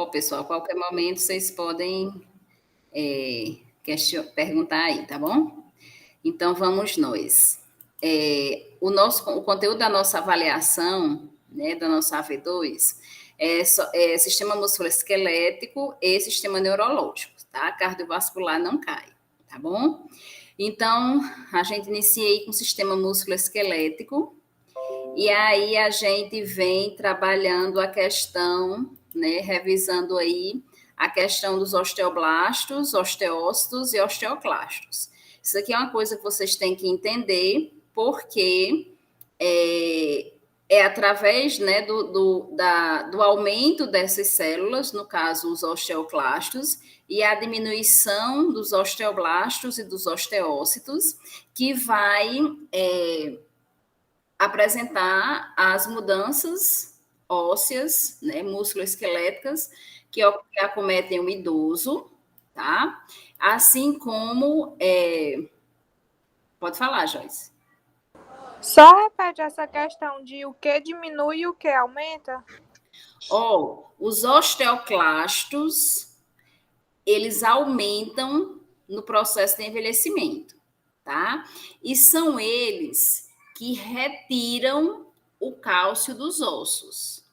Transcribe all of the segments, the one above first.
pessoal, a qualquer momento vocês podem perguntar aí, tá bom? Então, vamos nós. O conteúdo da nossa avaliação, né, da nossa AV2, é sistema musculoesquelético e sistema neurológico, tá? Cardiovascular não cai, tá bom? Então, a gente inicia aí com o sistema musculoesquelético, e aí a gente vem trabalhando a questão, né, revisando aí a questão dos osteoblastos, osteócitos e osteoclastos. Isso aqui é uma coisa que vocês têm que entender, porque é através, né, do aumento dessas células, no caso os osteoclastos, e a diminuição dos osteoblastos e dos osteócitos, que vai apresentar as mudanças ósseas, né, musculoesqueléticas, que acometem o idoso, tá? Assim como... Pode falar, Joyce. Só repete essa questão de o que diminui e o que aumenta? Os osteoclastos, eles aumentam no processo de envelhecimento, tá? E são eles que retiram o cálcio dos ossos,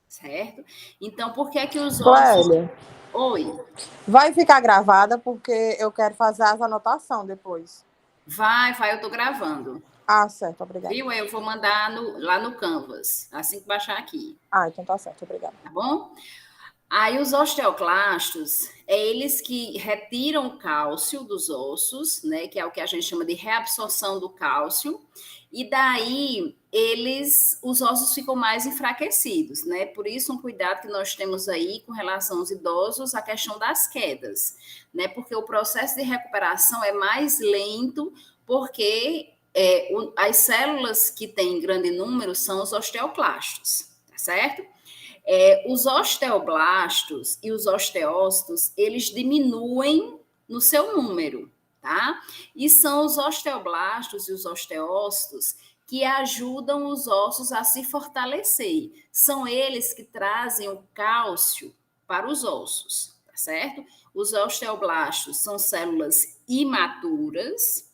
certo? Então, por que os ossos... Clélia, Oi. vai ficar gravada porque eu quero fazer as anotações depois. Vai, eu tô gravando. Ah, certo, obrigada. Viu? Eu vou mandar lá no Canvas, assim que baixar aqui. Ah, então tá certo, obrigada. Tá bom? Aí os osteoclastos, eles que retiram o cálcio dos ossos, né, que é o que a gente chama de reabsorção do cálcio, e daí os ossos ficam mais enfraquecidos, né? Por isso um cuidado que nós temos aí com relação aos idosos, a questão das quedas, né? Porque o processo de recuperação é mais lento, porque as células que têm grande número são os osteoclastos, tá certo? Os osteoblastos e os osteócitos, eles diminuem no seu número, tá? E são os osteoblastos e os osteócitos que ajudam os ossos a se fortalecer. São eles que trazem o cálcio para os ossos, tá certo? Os osteoblastos são células imaturas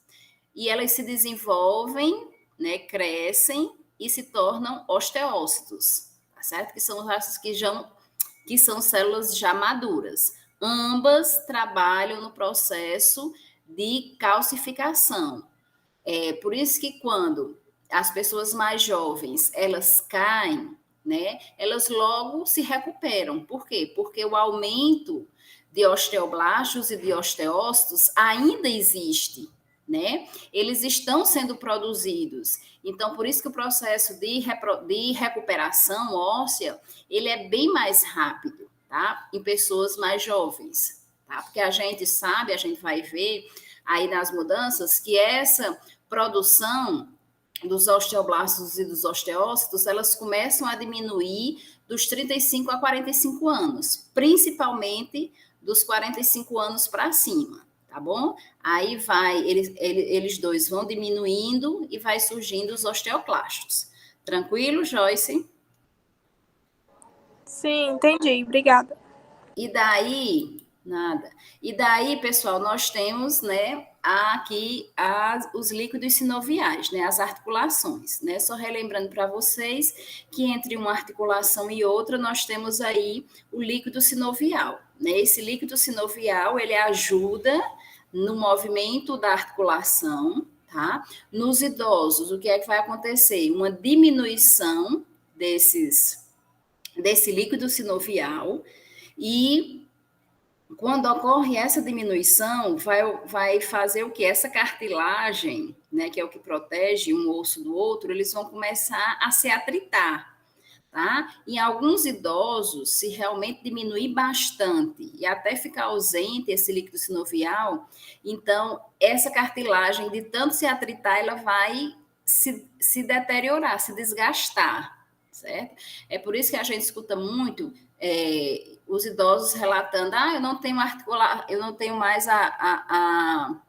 e elas se desenvolvem, né, crescem e se tornam osteócitos. Tá certo? Que são raças que são células já maduras. Ambas trabalham no processo de calcificação. Por isso que quando as pessoas mais jovens, elas caem, né, elas logo se recuperam. Por quê? Porque o aumento de osteoblastos e de osteócitos ainda existe, né? Eles estão sendo produzidos. Então, por isso que o processo de recuperação óssea, ele é bem mais rápido, tá? Em pessoas mais jovens, tá? Porque a gente sabe, a gente vai ver aí nas mudanças que essa produção dos osteoblastos e dos osteócitos, elas começam a diminuir dos 35 a 45 anos, principalmente dos 45 anos para cima, tá bom? Aí eles dois vão diminuindo e vai surgindo os osteoclastos. Tranquilo, Joyce? Sim, entendi. Obrigada. E daí, pessoal, nós temos, né, aqui os líquidos sinoviais, né, as articulações, né? Só relembrando para vocês que entre uma articulação e outra nós temos aí o líquido sinovial, né? Esse líquido sinovial, ele ajuda no movimento da articulação, tá? Nos idosos, o que é que vai acontecer? Uma diminuição desse líquido sinovial, e quando ocorre essa diminuição, vai fazer o que? Essa cartilagem, né, que é o que protege um osso do outro, eles vão começar a se atritar, tá? Em alguns idosos, se realmente diminuir bastante e até ficar ausente esse líquido sinovial, então essa cartilagem, de tanto se atritar, ela vai se deteriorar, se desgastar, certo? É por isso que a gente escuta muito os idosos relatando: eu não tenho mais a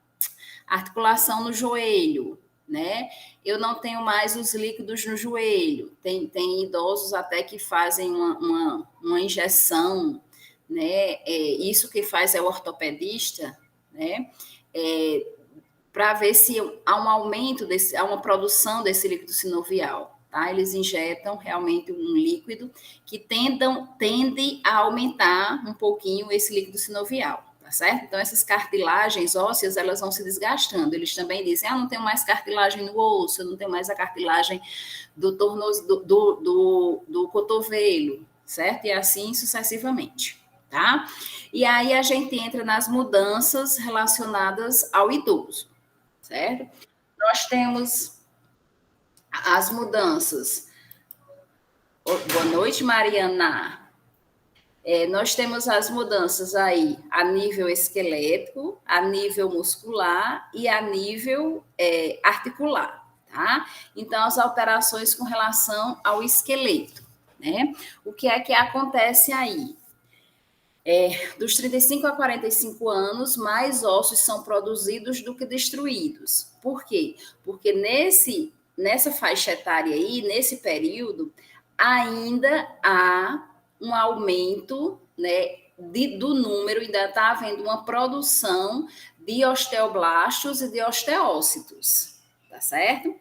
articulação no joelho, né? Eu não tenho mais os líquidos no joelho. Tem idosos até que fazem uma injeção, né? Isso que faz é o ortopedista, né? Para ver se há um aumento, há uma produção desse líquido sinovial. Tá? Eles injetam realmente um líquido que tende a aumentar um pouquinho esse líquido sinovial, tá certo? Então, essas cartilagens ósseas, elas vão se desgastando. Eles também dizem, não tenho mais cartilagem no osso, eu não tenho mais a cartilagem do do cotovelo, certo? E assim sucessivamente, tá? E aí a gente entra nas mudanças relacionadas ao idoso, certo? Nós temos as mudanças. Boa noite, Mariana. Nós temos as mudanças aí a nível esquelético, a nível muscular e a nível articular, tá? Então, as alterações com relação ao esqueleto, né? O que é que acontece aí? Dos 35 a 45 anos, mais ossos são produzidos do que destruídos. Por quê? Porque nessa faixa etária aí, nesse período, ainda há um aumento, né, do número, ainda está havendo uma produção de osteoblastos e de osteócitos, tá certo?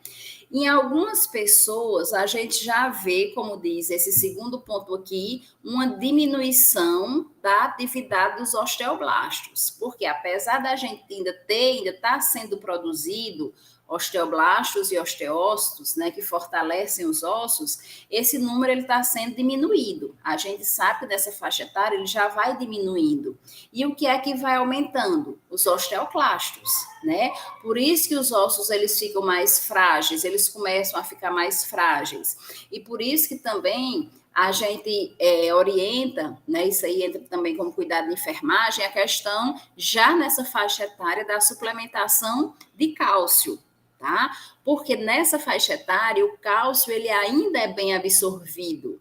Em algumas pessoas, a gente já vê, como diz esse segundo ponto aqui, uma diminuição da atividade dos osteoblastos, porque apesar da gente ainda está sendo produzido osteoblastos e osteócitos, né, que fortalecem os ossos, esse número ele está sendo diminuído. A gente sabe que nessa faixa etária ele já vai diminuindo. E o que é que vai aumentando? Os osteoclastos, né? Por isso que os ossos eles ficam mais frágeis, eles começam a ficar mais frágeis. E por isso que também a gente orienta, né, isso aí entra também como cuidado de enfermagem, a questão já nessa faixa etária da suplementação de cálcio, tá? Porque nessa faixa etária o cálcio ele ainda é bem absorvido,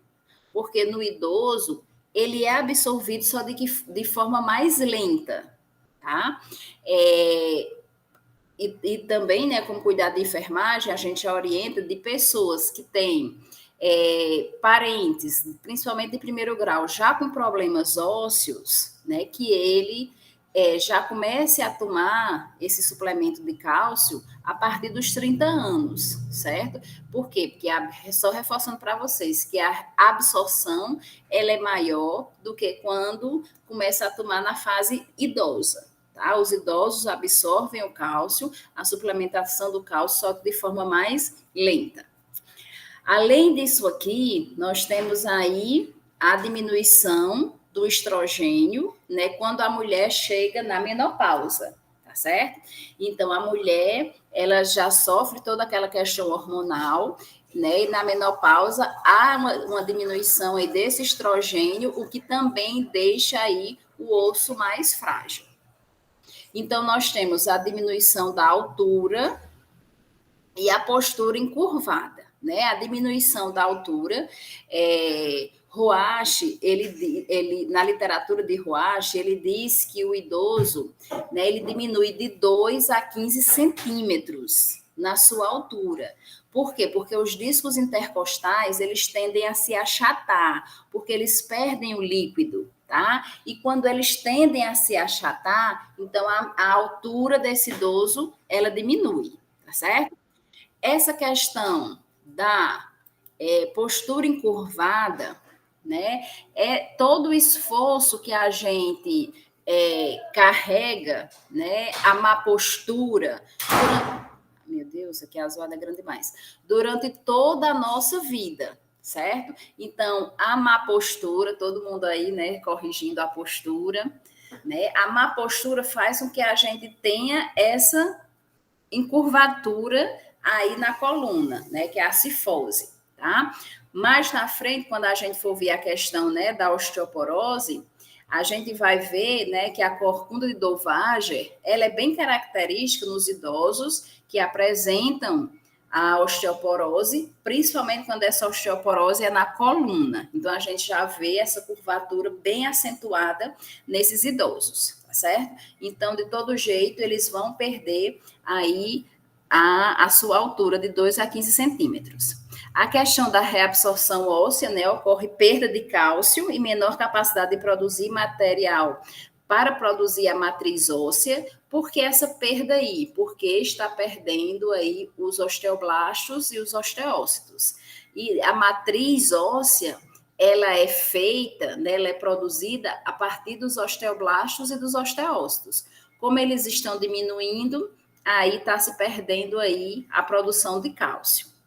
porque no idoso ele é absorvido só de forma mais lenta, tá? E também, né, como cuidado de enfermagem, a gente orienta de pessoas que têm parentes, principalmente de primeiro grau, já com problemas ósseos, né, que ele já comece a tomar esse suplemento de cálcio a partir dos 30 anos, certo? Por quê? Porque, só reforçando para vocês, que a absorção ela é maior do que quando começa a tomar na fase idosa. Tá? Os idosos absorvem o cálcio, a suplementação do cálcio, só que de forma mais lenta. Além disso aqui, nós temos aí a diminuição do estrogênio, né, quando a mulher chega na menopausa, tá certo? Então, a mulher, ela já sofre toda aquela questão hormonal, né, e na menopausa há uma diminuição aí desse estrogênio, o que também deixa aí o osso mais frágil. Então, nós temos a diminuição da altura e a postura encurvada, né? A diminuição da altura, Roach, ele, na literatura de Roach, ele diz que o idoso, né, ele diminui de 2 a 15 centímetros na sua altura. Por quê? Porque os discos intercostais, eles tendem a se achatar, porque eles perdem o líquido, tá? E quando eles tendem a se achatar, então a altura desse idoso, ela diminui, tá certo? Essa questão da postura encurvada, né, é todo o esforço que a gente carrega, né, a má postura, meu Deus, aqui a zoada é grande demais, durante toda a nossa vida, certo? Então, a má postura, todo mundo aí, né, corrigindo a postura, né, a má postura faz com que a gente tenha essa encurvatura aí na coluna, né, que é a cifose, tá? Mais na frente, quando a gente for ver a questão, né, da osteoporose, a gente vai ver, né, que a corcunda de Dauwager, ela é bem característica nos idosos que apresentam a osteoporose, principalmente quando essa osteoporose é na coluna. Então, a gente já vê essa curvatura bem acentuada nesses idosos, tá certo? Então, de todo jeito, eles vão perder aí a sua altura de 2 a 15 centímetros. A questão da reabsorção óssea, né, ocorre perda de cálcio e menor capacidade de produzir material para produzir a matriz óssea. Por que essa perda aí? Porque está perdendo aí os osteoblastos e os osteócitos. E a matriz óssea, ela é feita, né, ela é produzida a partir dos osteoblastos e dos osteócitos. Como eles estão diminuindo, aí está se perdendo aí a produção de cálcio.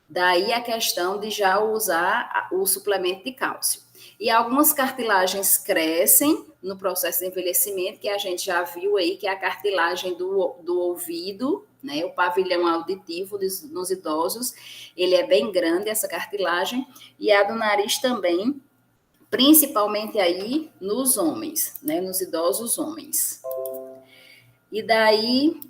Daí a questão de já usar o suplemento de cálcio. E algumas cartilagens crescem no processo de envelhecimento, que a gente já viu aí, que é a cartilagem do ouvido, né, o pavilhão auditivo nos idosos, ele é bem grande, essa cartilagem, e a do nariz também, principalmente aí nos homens, né, nos idosos homens. E daí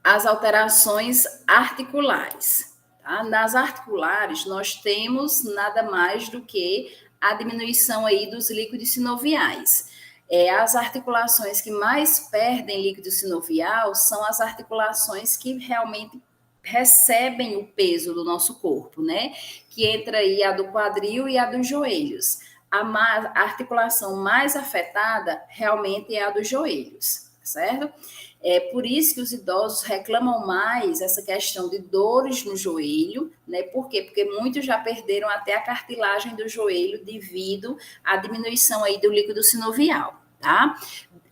as alterações articulares. Tá? Nas articulares, nós temos nada mais do que a diminuição aí dos líquidos sinoviais. As articulações que mais perdem líquido sinovial são as articulações que realmente recebem o peso do nosso corpo, né? Que entra aí a do quadril e a dos joelhos. A articulação mais afetada realmente é a dos joelhos, certo? É por isso que os idosos reclamam mais essa questão de dores no joelho, né? Por quê? Porque muitos já perderam até a cartilagem do joelho devido à diminuição aí do líquido sinovial, tá?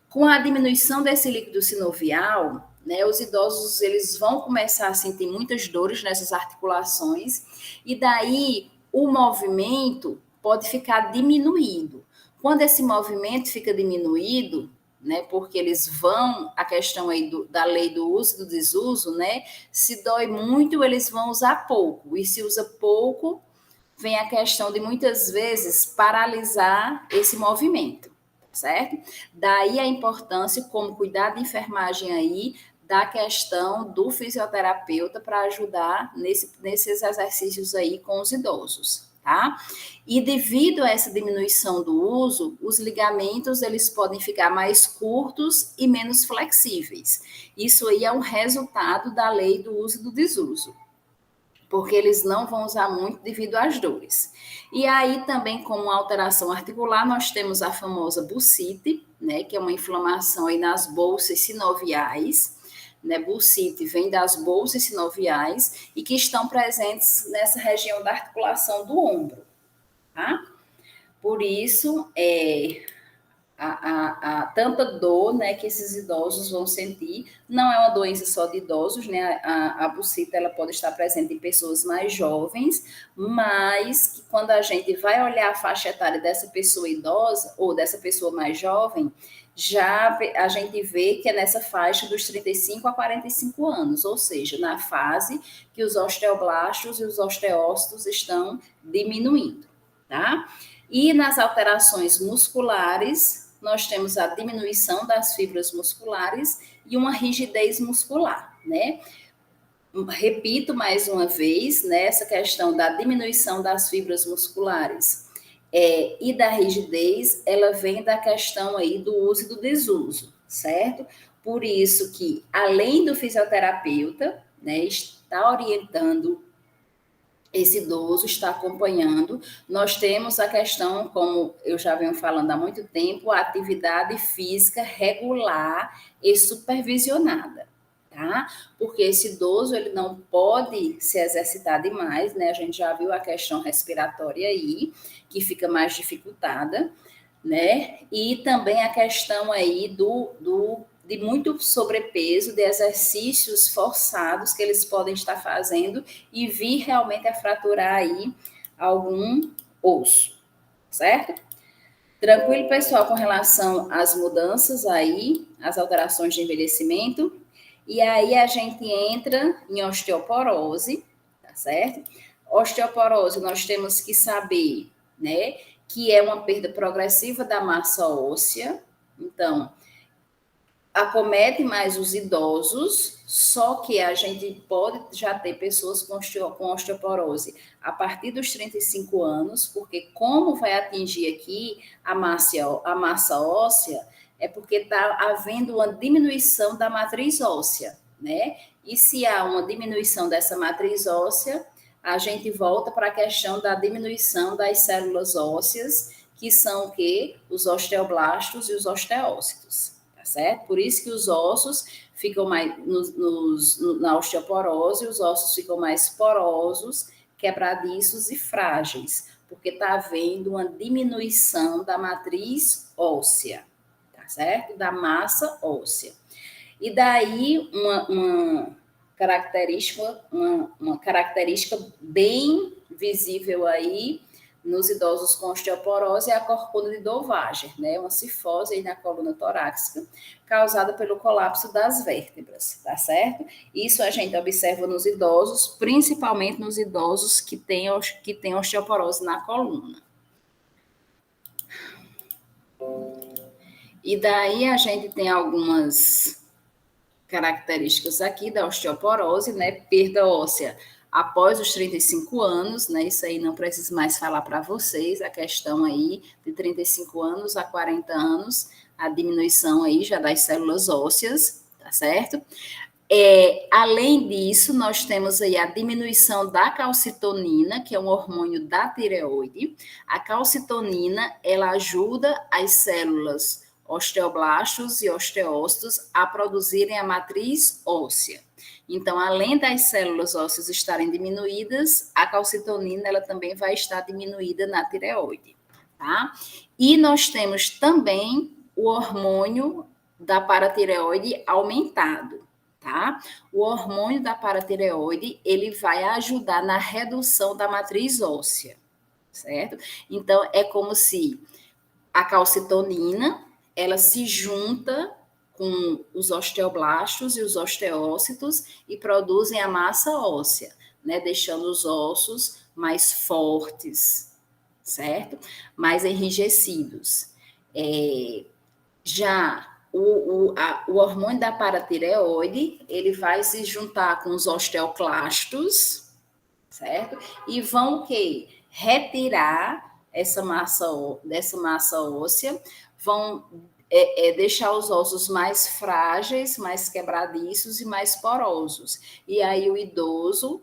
Com a diminuição desse líquido sinovial, né, os idosos eles vão começar a sentir muitas dores nessas articulações e daí o movimento pode ficar diminuído. Quando esse movimento fica diminuído, né, porque eles vão, a questão aí da lei do uso e do desuso, né, se dói muito, eles vão usar pouco, e se usa pouco, vem a questão de muitas vezes paralisar esse movimento, certo? Daí a importância, como cuidar de enfermagem aí, da questão do fisioterapeuta para ajudar nesses exercícios aí com os idosos. Tá? E devido a essa diminuição do uso, os ligamentos eles podem ficar mais curtos e menos flexíveis. Isso aí é um resultado da lei do uso e do desuso, porque eles não vão usar muito devido às dores. E aí também como alteração articular, nós temos a famosa bursite, né, que é uma inflamação aí nas bolsas sinoviais, né, bursite vem das bolsas sinoviais e que estão presentes nessa região da articulação do ombro, tá? Por isso, tanta dor, né, que esses idosos vão sentir. Não é uma doença só de idosos, né? A bursita ela pode estar presente em pessoas mais jovens, mas que quando a gente vai olhar a faixa etária dessa pessoa idosa ou dessa pessoa mais jovem, já a gente vê que é nessa faixa dos 35 a 45 anos, ou seja, na fase que os osteoblastos e os osteócitos estão diminuindo, tá? E nas alterações musculares, nós temos a diminuição das fibras musculares e uma rigidez muscular, né? Repito mais uma vez, né, essa questão da diminuição das fibras musculares e da rigidez, ela vem da questão aí do uso e do desuso, certo? Por isso que, além do fisioterapeuta, né, está orientando esse idoso, está acompanhando, nós temos a questão, como eu já venho falando há muito tempo, a atividade física regular e supervisionada, tá? Porque esse idoso, ele não pode se exercitar demais, né? A gente já viu a questão respiratória aí, que fica mais dificultada, né? E também a questão aí de muito sobrepeso, de exercícios forçados que eles podem estar fazendo e vir realmente a fraturar aí algum osso, certo? Tranquilo, pessoal, com relação às mudanças aí, às alterações de envelhecimento. E aí a gente entra em osteoporose, tá certo? Osteoporose, nós temos que saber, né, que é uma perda progressiva da massa óssea. Então, acomete mais os idosos, só que a gente pode já ter pessoas com osteoporose a partir dos 35 anos, porque como vai atingir aqui a massa óssea, é porque está havendo uma diminuição da matriz óssea, né? E se há uma diminuição dessa matriz óssea, a gente volta para a questão da diminuição das células ósseas, que são o quê? Os osteoblastos e os osteócitos, tá certo? Por isso que os ossos ficam mais na osteoporose, os ossos ficam mais porosos, quebradiços e frágeis, porque está havendo uma diminuição da matriz óssea, tá certo? Da massa óssea. E daí uma característica bem visível aí nos idosos com osteoporose é a corcunda de Dovagem, né? Uma cifose aí na coluna torácica, causada pelo colapso das vértebras, tá certo? Isso a gente observa nos idosos, principalmente nos idosos que têm osteoporose na coluna. E daí a gente tem algumas características aqui da osteoporose, né? Perda óssea após os 35 anos, né? Isso aí não preciso mais falar para vocês, a questão aí de 35 anos a 40 anos, a diminuição aí já das células ósseas, tá certo? Além disso, nós temos aí a diminuição da calcitonina, que é um hormônio da tireoide. A calcitonina, ela ajuda as células osteoblastos e osteócitos a produzirem a matriz óssea. Então, além das células ósseas estarem diminuídas, a calcitonina ela também vai estar diminuída na tireoide, tá? E nós temos também o hormônio da paratireoide aumentado, tá? O hormônio da paratireoide, ele vai ajudar na redução da matriz óssea, certo? Então, é como se a calcitonina, ela se junta com os osteoblastos e os osteócitos e produzem a massa óssea, né? Deixando os ossos mais fortes, certo? Mais enrijecidos. Já o hormônio da paratireoide, ele vai se juntar com os osteoclastos, certo? E vão o quê? Retirar dessa massa óssea, vão deixar os ossos mais frágeis, mais quebradiços e mais porosos. E aí o idoso,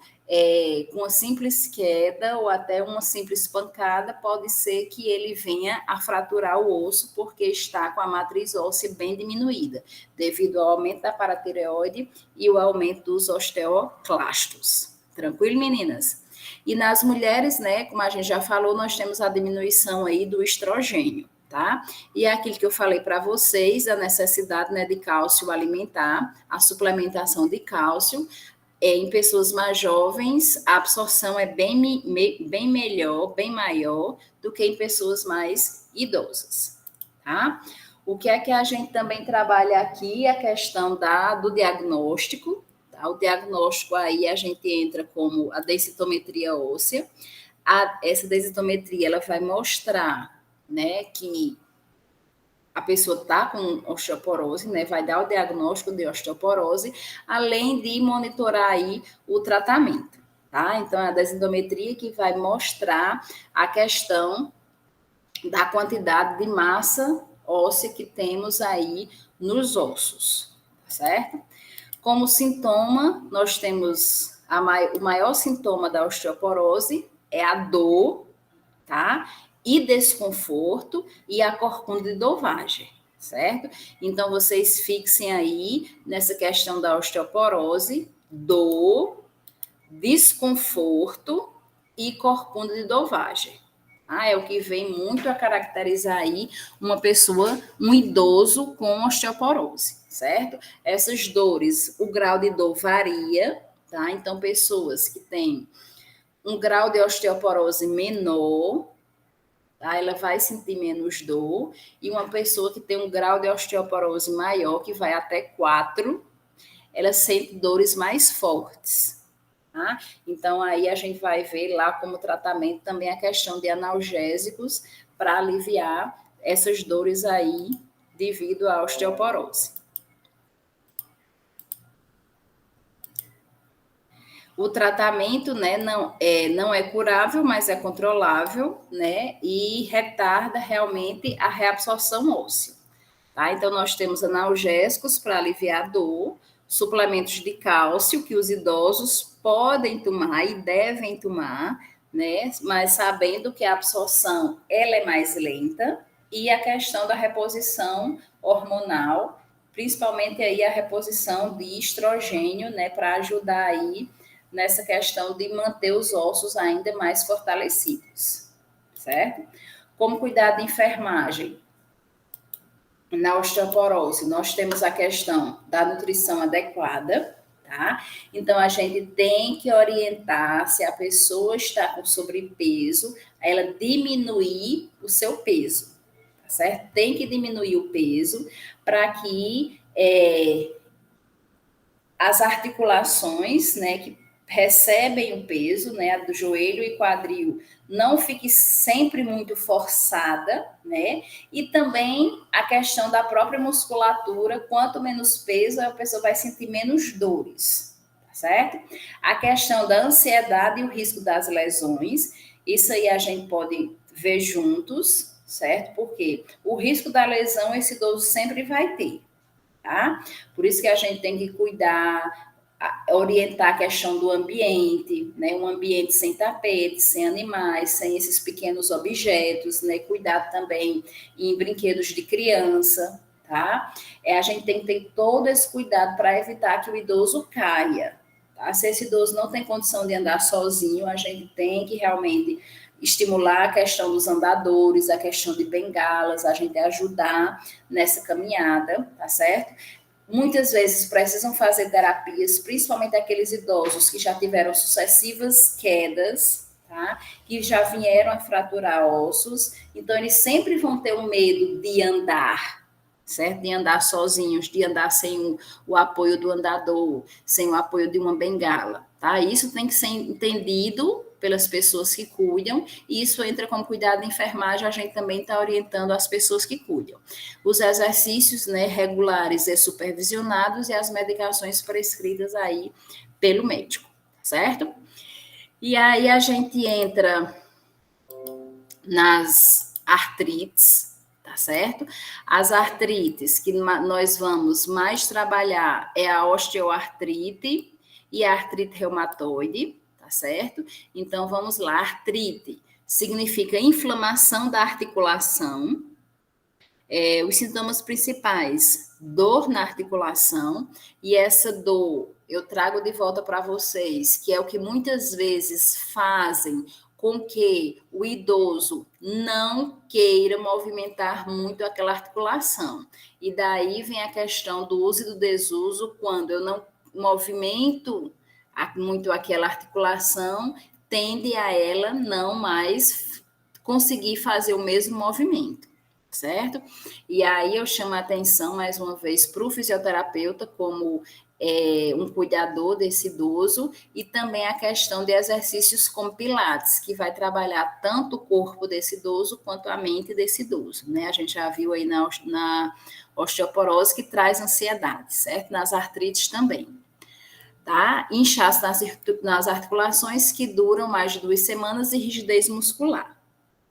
com uma simples queda ou até uma simples pancada, pode ser que ele venha a fraturar o osso porque está com a matriz óssea bem diminuída, devido ao aumento da paratireoide e o aumento dos osteoclastos. Tranquilo, meninas? E nas mulheres, né, como a gente já falou, nós temos a diminuição aí do estrogênio, tá? E é aquilo que eu falei para vocês, a necessidade, né, de cálcio alimentar, a suplementação de cálcio. Em pessoas mais jovens, a absorção é bem melhor, bem maior do que em pessoas mais idosas, tá? O que é que a gente também trabalha aqui? A questão do diagnóstico. O diagnóstico aí a gente entra como a densitometria óssea. Essa densitometria ela vai mostrar, né, que a pessoa está com osteoporose, né, vai dar o diagnóstico de osteoporose, além de monitorar aí o tratamento, tá? Então, é a densitometria que vai mostrar a questão da quantidade de massa óssea que temos aí nos ossos, certo? Como sintoma, nós temos o maior sintoma da osteoporose é a dor, tá? E desconforto e a corcunda de Dovagem, certo? Então, vocês fixem aí nessa questão da osteoporose, dor, desconforto e corcunda de Dovagem. É o que vem muito a caracterizar aí uma pessoa, um idoso com osteoporose, certo? Essas dores, o grau de dor varia, tá? Então, pessoas que têm um grau de osteoporose menor, tá? Ela vai sentir menos dor, e uma pessoa que tem um grau de osteoporose maior, que vai até 4, ela sente dores mais fortes. Tá? Então, aí a gente vai ver lá como tratamento também a questão de analgésicos para aliviar essas dores aí devido à osteoporose. O tratamento, né, não é curável, mas é controlável, né, e retarda realmente a reabsorção óssea. Tá? Então, nós temos analgésicos para aliviar a dor, suplementos de cálcio que os idosos podem tomar e devem tomar, né? Mas sabendo que a absorção ela é mais lenta, e a questão da reposição hormonal, principalmente aí a reposição de estrogênio, né, para ajudar aí nessa questão de manter os ossos ainda mais fortalecidos, certo? Como cuidar de enfermagem? Na osteoporose, nós temos a questão da nutrição adequada, tá? Então, a gente tem que orientar se a pessoa está com sobrepeso, ela diminuir o seu peso, tá certo? Tem que diminuir o peso para que as articulações, né, que recebem o peso, né, do joelho e quadril, não fique sempre muito forçada, né, e também a questão da própria musculatura, quanto menos peso, a pessoa vai sentir menos dores, tá certo? A questão da ansiedade e o risco das lesões, isso aí a gente pode ver juntos, certo? Porque o risco da lesão esse idoso sempre vai ter, tá? Por isso que a gente tem que cuidar, orientar a questão do ambiente, né? Um ambiente sem tapetes, sem animais, sem esses pequenos objetos, né? Cuidar também em brinquedos de criança, tá? A gente tem que ter todo esse cuidado para evitar que o idoso caia, tá? Se esse idoso não tem condição de andar sozinho, a gente tem que realmente estimular a questão dos andadores, a questão de bengalas, a gente ajudar nessa caminhada, tá certo? Muitas vezes precisam fazer terapias, principalmente aqueles idosos que já tiveram sucessivas quedas, tá? Que já vieram a fraturar ossos, então eles sempre vão ter um medo de andar, certo? De andar sozinhos, de andar sem o apoio do andador, sem o apoio de uma bengala, tá? Isso tem que ser entendido pelas pessoas que cuidam, e isso entra como cuidado de enfermagem, a gente também está orientando as pessoas que cuidam. Os exercícios, né, regulares e supervisionados e as medicações prescritas aí pelo médico, certo? E aí a gente entra nas artrites, tá certo? As artrites que nós vamos mais trabalhar é a osteoartrite e a artrite reumatoide, tá certo? Então, vamos lá, artrite significa inflamação da articulação, os sintomas principais, dor na articulação, e essa dor eu trago de volta para vocês, que é o que muitas vezes fazem com que o idoso não queira movimentar muito aquela articulação. E daí vem a questão do uso e do desuso, quando eu não movimento muito aquela articulação, tende a ela não mais conseguir fazer o mesmo movimento, certo? E aí eu chamo a atenção, mais uma vez, para o fisioterapeuta como um cuidador desse idoso, e também a questão de exercícios como pilates, que vai trabalhar tanto o corpo desse idoso quanto a mente desse idoso, né? A gente já viu aí na osteoporose que traz ansiedade, certo? Nas artrites também. Tá? Inchaço nas articulações que duram mais de 2 semanas e rigidez muscular,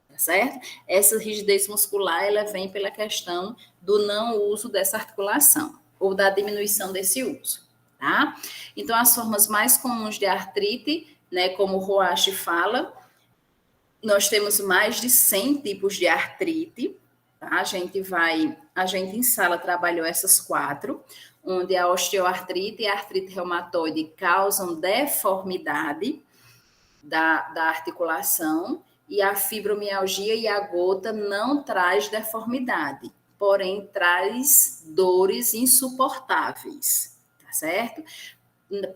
tá certo? Essa rigidez muscular, ela vem pela questão do não uso dessa articulação, ou da diminuição desse uso, tá? Então, as formas mais comuns de artrite, né, como o Roache fala, nós temos mais de 100 tipos de artrite, tá? A gente em sala trabalhou essas 4, onde a osteoartrite e a artrite reumatoide causam deformidade da articulação, e a fibromialgia e a gota não traz deformidade, porém traz dores insuportáveis, tá certo?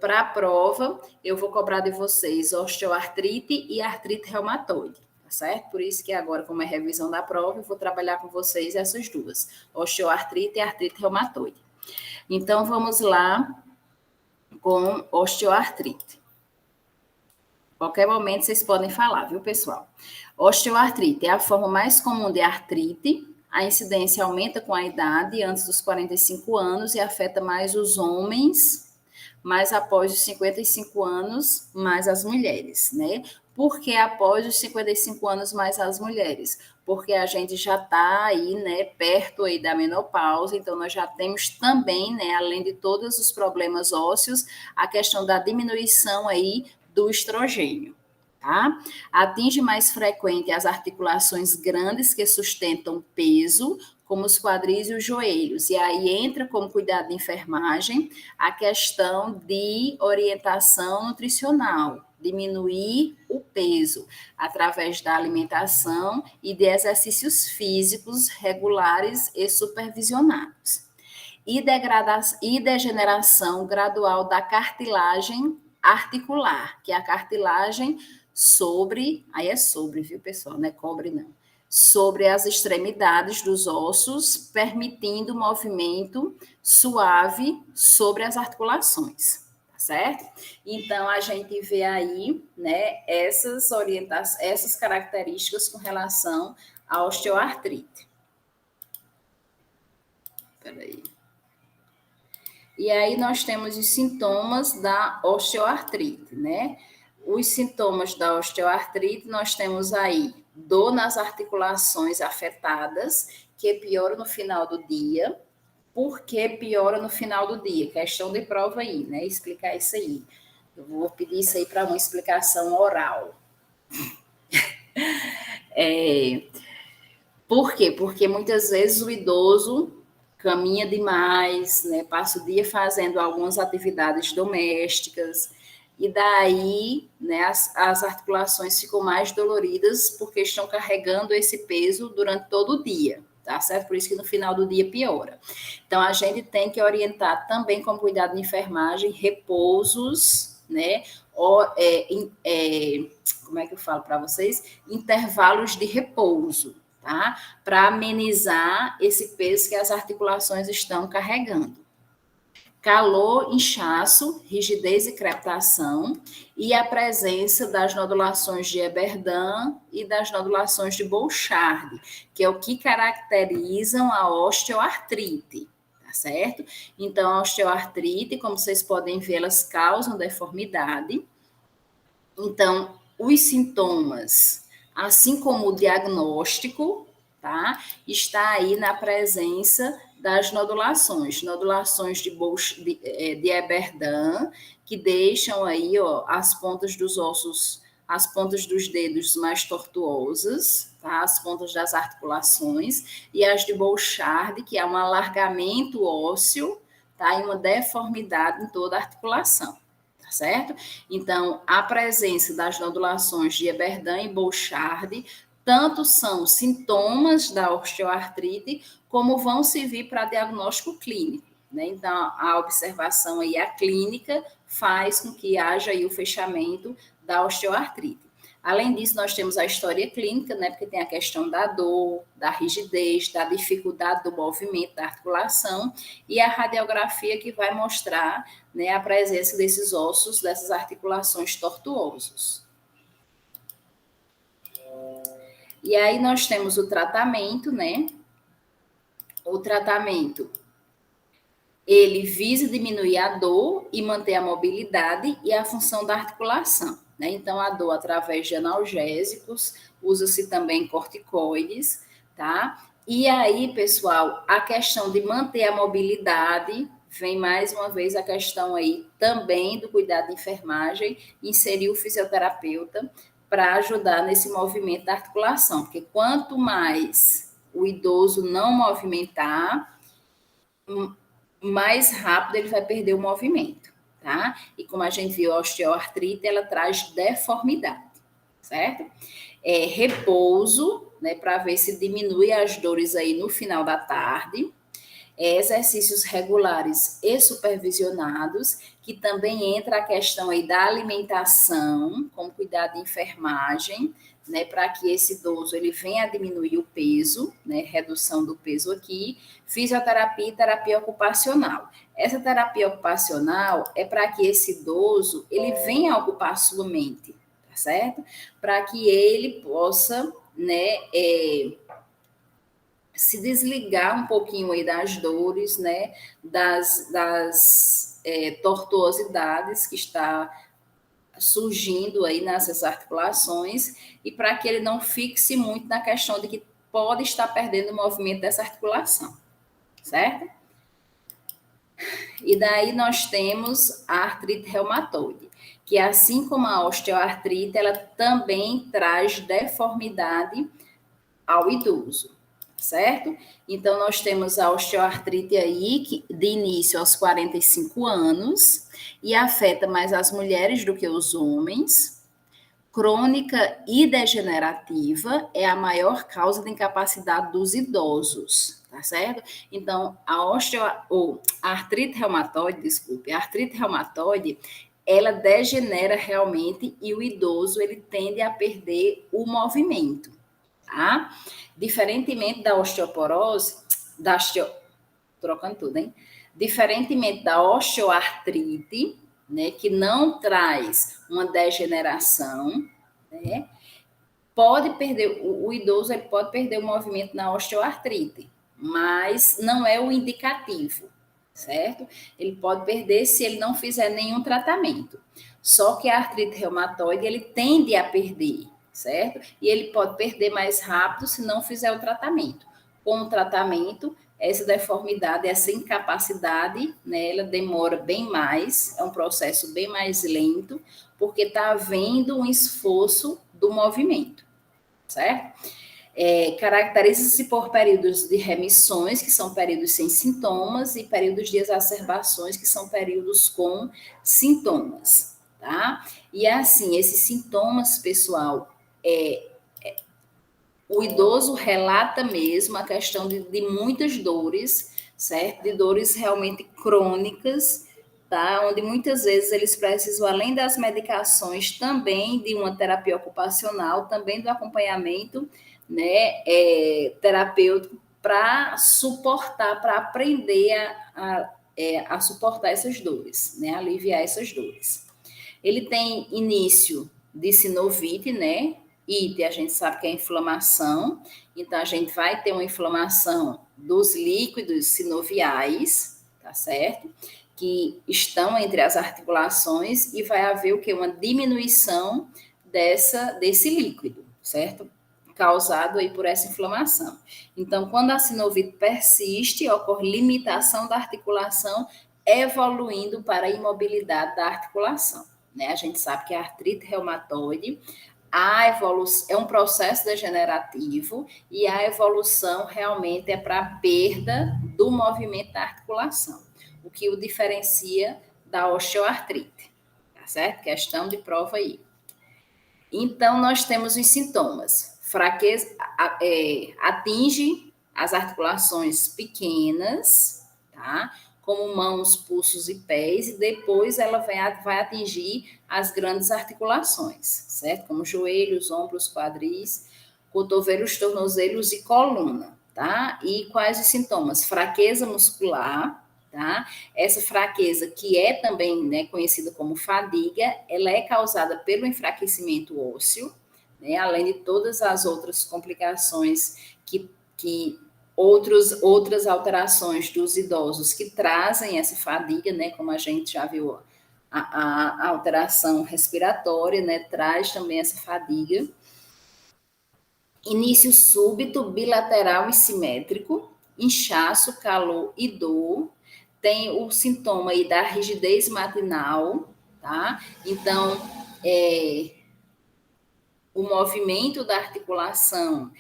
Para a prova, eu vou cobrar de vocês osteoartrite e artrite reumatoide, tá certo? Por isso que agora, como é revisão da prova, eu vou trabalhar com vocês essas duas, osteoartrite e artrite reumatoide. Então, vamos lá com osteoartrite. Qualquer momento vocês podem falar, viu, pessoal? Osteoartrite é a forma mais comum de artrite. A incidência aumenta com a idade, antes dos 45 anos, e afeta mais os homens, mais após os 55 anos, mais as mulheres, né? Por que após os 55 anos mais as mulheres? Porque a gente já está aí, né, perto aí da menopausa, então nós já temos também, né, além de todos os problemas ósseos, a questão da diminuição aí do estrogênio. Tá? Atinge mais frequente as articulações grandes que sustentam peso, como os quadris e os joelhos. E aí entra como cuidado de enfermagem a questão de orientação nutricional, diminuir o peso através da alimentação e de exercícios físicos regulares e supervisionados. E degeneração gradual da cartilagem articular, que é a cartilagem aí é sobre, viu, pessoal, não é cobre, não, sobre as extremidades dos ossos, permitindo movimento suave sobre as articulações, tá certo? Então, a gente vê aí, né, essas características com relação à osteoartrite. Peraí. E aí nós temos os sintomas da osteoartrite, né? Os sintomas da osteoartrite, nós temos aí dor nas articulações afetadas, que piora no final do dia. Por que piora no final do dia? Questão de prova aí, né? Explicar isso aí. Eu vou pedir isso aí para uma explicação oral. Por quê? Porque muitas vezes o idoso caminha demais, né? Passa o dia fazendo algumas atividades domésticas, e daí, né, as articulações ficam mais doloridas porque estão carregando esse peso durante todo o dia, tá certo? Por isso que no final do dia piora. Então, a gente tem que orientar também com cuidado de enfermagem, repousos, né? Como é que eu falo para vocês? Intervalos de repouso, tá? Para amenizar esse peso que as articulações estão carregando. Calor, inchaço, rigidez e crepitação, e a presença das nodulações de Eberdan e das nodulações de Bouchard, que é o que caracterizam a osteoartrite, tá certo? Então, a osteoartrite, como vocês podem ver, elas causam deformidade. Então, os sintomas, assim como o diagnóstico, tá? Está aí na presença das nodulações de Eberdan, que deixam aí, ó, as pontas dos ossos, as pontas dos dedos mais tortuosas, tá? As pontas das articulações, e as de Bouchard, que é um alargamento ósseo, tá? E uma deformidade em toda a articulação. Certo? Então, a presença das nodulações de Eberdan e Bouchard tanto são sintomas da osteoartrite, como vão servir para diagnóstico clínico, né? Então, a observação aí, a clínica, faz com que haja aí o fechamento da osteoartrite. Além disso, nós temos a história clínica, né? Porque tem a questão da dor, da rigidez, da dificuldade do movimento, da articulação, e a radiografia que vai mostrar, né, a presença desses ossos, dessas articulações tortuosos. E aí nós temos o tratamento, né? O tratamento, ele visa diminuir a dor e manter a mobilidade e a função da articulação, né? Então, a dor através de analgésicos, usa-se também corticoides, tá? E aí, pessoal, a questão de manter a mobilidade, vem mais uma vez a questão aí também do cuidado de enfermagem, inserir o fisioterapeuta para ajudar nesse movimento da articulação, porque quanto mais o idoso não movimentar, mais rápido ele vai perder o movimento, tá? E como a gente viu, a osteoartrite, ela traz deformidade, certo? Repouso, né, para ver se diminui as dores aí no final da tarde. Exercícios regulares e supervisionados, que também entra a questão aí da alimentação, com cuidado de enfermagem, né, para que esse idoso ele venha a diminuir o peso, né, redução do peso aqui, fisioterapia e terapia ocupacional. Essa terapia ocupacional é para que esse idoso ele venha a ocupar a sua mente, tá certo? Para que ele possa, né, se desligar um pouquinho aí das dores, né, das tortuosidades que está surgindo aí nessas articulações e para que ele não fixe muito na questão de que pode estar perdendo o movimento dessa articulação, certo? E daí nós temos a artrite reumatoide, que assim como a osteoartrite, ela também traz deformidade ao idoso, certo? Então, nós temos a osteoartrite aí, que de início aos 45 anos, e afeta mais as mulheres do que os homens. Crônica e degenerativa é a maior causa de incapacidade dos idosos, tá certo? Então, a artrite reumatoide, desculpe, a artrite reumatoide, ela degenera realmente e o idoso, ele tende a perder o movimento, tá? Diferentemente da osteoporose, trocando tudo, hein? Diferentemente da osteoartrite, né, que não traz uma degeneração, né, pode perder, o idoso ele pode perder o movimento na osteoartrite, mas não é o indicativo, certo? Ele pode perder se ele não fizer nenhum tratamento. Só que a artrite reumatoide, ele tende a perder, certo? E ele pode perder mais rápido se não fizer o tratamento. Com o tratamento, essa deformidade, essa incapacidade, né, ela demora bem mais, é um processo bem mais lento, porque está havendo um esforço do movimento, certo? Caracteriza-se por períodos de remissões, que são períodos sem sintomas, e períodos de exacerbações, que são períodos com sintomas, tá? E assim, esses sintomas, pessoal, o idoso relata mesmo a questão de muitas dores, certo? De dores realmente crônicas, tá? Onde muitas vezes eles precisam, além das medicações, também de uma terapia ocupacional, também do acompanhamento, né, terapêutico, para suportar, para aprender a suportar essas dores, né? Aliviar essas dores. Ele tem início de sinovite, né? Ite, a gente sabe que é inflamação, então a gente vai ter uma inflamação dos líquidos sinoviais, tá certo? Que estão entre as articulações e vai haver o quê? Uma diminuição desse líquido, certo? Causado aí por essa inflamação. Então, quando a sinovite persiste, ocorre limitação da articulação, evoluindo para a imobilidade da articulação, né? A gente sabe que a artrite reumatoide, a evolução é um processo degenerativo e a evolução realmente é para a perda do movimento da articulação, o que o diferencia da osteoartrite, tá certo? Questão de prova aí. Então, nós temos os sintomas. Fraqueza, atinge as articulações pequenas, tá? Como mãos, pulsos e pés, e depois ela vai atingir as grandes articulações, certo? Como joelhos, ombros, quadris, cotovelos, tornozelos e coluna, tá? E quais os sintomas? Fraqueza muscular, tá? Essa fraqueza, que é também, né, conhecida como fadiga, ela é causada pelo enfraquecimento ósseo, né? Além de todas as outras complicações que outras alterações dos idosos que trazem essa fadiga, né, como a gente já viu, a alteração respiratória, né, traz também essa fadiga. Início súbito, bilateral e simétrico, inchaço, calor e dor. Tem o sintoma aí da rigidez matinal, tá? Então, o movimento da articulação,